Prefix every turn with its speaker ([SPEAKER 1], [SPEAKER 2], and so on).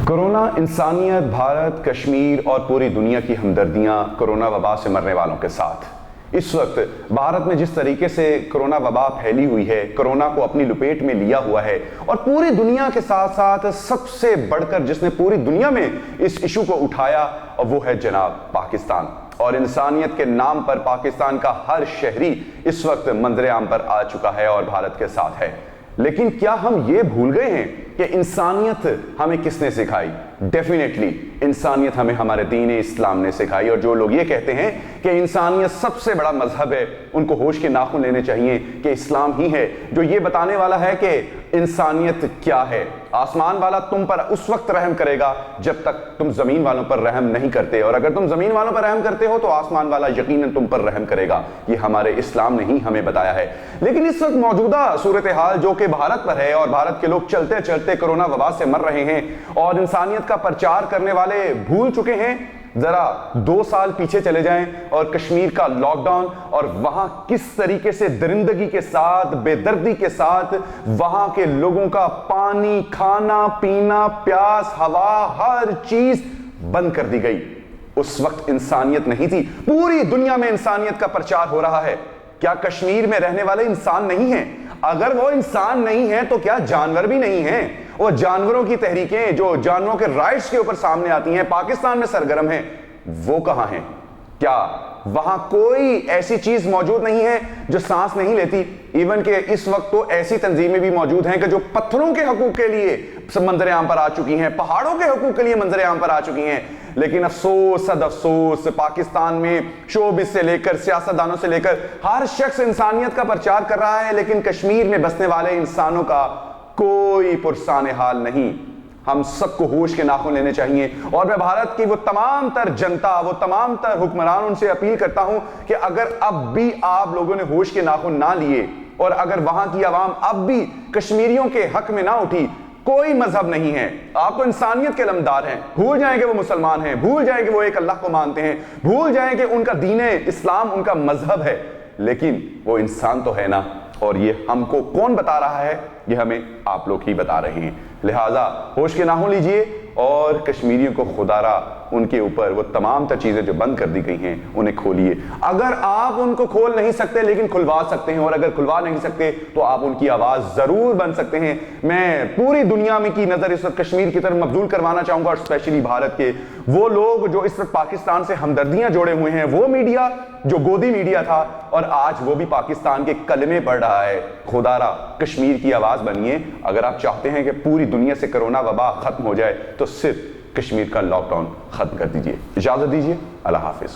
[SPEAKER 1] Corona इंसानियत, भारत, कश्मीर और पूरी दुनिया की हमदर्दियां कोरोना वबा से मरने वालों के साथ। इस वक्त भारत में जिस तरीके से कोरोना वबा फैली हुई है, कोरोना को अपनी लपेट में लिया हुआ है, और पूरी दुनिया के साथ साथ सबसे बढ़कर जिसने पूरी दुनिया में इस इशू को उठाया, और वो है जनाब पाकिस्तान। और इंसानियत के नाम पर पाकिस्तान का हर शहरी इस वक्त मंजर आम पर आ चुका है और भारत के साथ है। लेकिन क्या हम ये भूल गए हैं कि इंसानियत हमें किसने सिखाई? डेफिनेटली इंसानियत हमें हमारे दीन इस्लाम ने सिखाई। और जो लोग ये कहते हैं कि इंसानियत सबसे बड़ा मजहब है, उनको होश के नाखून लेने चाहिए कि इस्लाम ही है जो ये बताने वाला है कि इंसानियत क्या है। आसमान वाला तुम पर उस वक्त रहम करेगा जब तक तुम जमीन वालों पर रहम नहीं करते, और अगर तुम जमीन वालों पर रहम करते हो तो आसमान वाला यकीनन तुम पर रहम करेगा। ये हमारे इस्लाम ने ही हमें बताया है। लेकिन इस वक्त मौजूदा सूरत हाल जो कि भारत पर है, और भारत के लोग चलते चलते कोरोना वबा से मर रहे हैं, और इंसानियत का प्रचार करने वाले भूल चुके हैं। जरा 2 साल पीछे चले जाएं और कश्मीर का लॉकडाउन, और वहां किस तरीके से दरिंदगी के साथ, बेदर्दी के साथ वहां के लोगों का पानी, खाना पीना, प्यास, हवा, हर चीज बंद कर दी गई। उस वक्त इंसानियत नहीं थी। पूरी दुनिया में इंसानियत का प्रचार हो रहा है। क्या कश्मीर में रहने वाले इंसान नहीं हैं? अगर वो इंसान नहीं है तो क्या जानवर भी नहीं हैं? वो जानवरों की तहरीकें जो जानवरों के राइट्स के ऊपर सामने आती हैं, पाकिस्तान में सरगर्म हैं, वो कहां हैं? क्या वहां कोई ऐसी चीज मौजूद नहीं है जो सांस नहीं लेती? इवन के इस वक्त तो ऐसी तंजीमें भी मौजूद हैं कि जो पत्थरों के हकूक के लिए मंजर आम पर आ चुकी हैं, पहाड़ों के हकूक के लिए मंजर आम पर आ चुकी हैं। लेकिन अफसोस सद अफसोस, पाकिस्तान में शोबिस से लेकर सियासतदानों से लेकर हर शख्स इंसानियत का प्रचार कर रहा है, लेकिन कश्मीर में बसने वाले इंसानों का कोई पुरसाने हाल नहीं। हम सबको होश के नाखून लेने चाहिए। और मैं भारत की वो तमाम तर जनता, वो तमाम तर हुक्मरान, उनसे अपील करता हूं कि अगर अब भी आप लोगों ने होश के नाखून ना लिए, और अगर वहां की आवाम अब भी कश्मीरियों के हक में ना उठी, कोई मजहब नहीं है, आप तो इंसानियत के लमदार हैं, भूल जाएं कि वो मुसलमान हैं, भूल जाएं कि वो एक अल्लाह को मानते हैं, भूल जाएं कि उनका दीन इस्लाम उनका मजहब है, लेकिन वो इंसान तो है ना। और ये हमको कौन बता रहा है? ये हमें आप लोग ही बता रहे हैं। लिहाजा होश के नाखून लीजिए और कश्मीरियों को खुदारा उनके ऊपर वो तमाम तर चीजें जो बंद कर दी गई हैं उन्हें खोलिए। अगर आप उनको खोल नहीं सकते लेकिन खुलवा सकते हैं, और अगर खुलवा नहीं सकते तो आप उनकी आवाज जरूर बन सकते हैं। मैं पूरी दुनिया में की नजर इस वक्त कश्मीर की तरफ मबजूल करवाना चाहूंगा, और स्पेशली भारत के वो लोग जो इस वक्त पाकिस्तान से हमदर्दियां जोड़े हुए हैं, वो मीडिया जो गोदी मीडिया था और आज वो भी पाकिस्तान के कलमे पढ़ रहा है। खुदारा कश्मीर की आवाज बनिए। अगर आप चाहते हैं कि पूरी दुनिया से कोरोना वबा खत्म हो जाए तो सिर्फ कश्मीर का लॉकडाउन खत्म कर दीजिए। इजाजत दीजिए। अल्लाह हाफिज।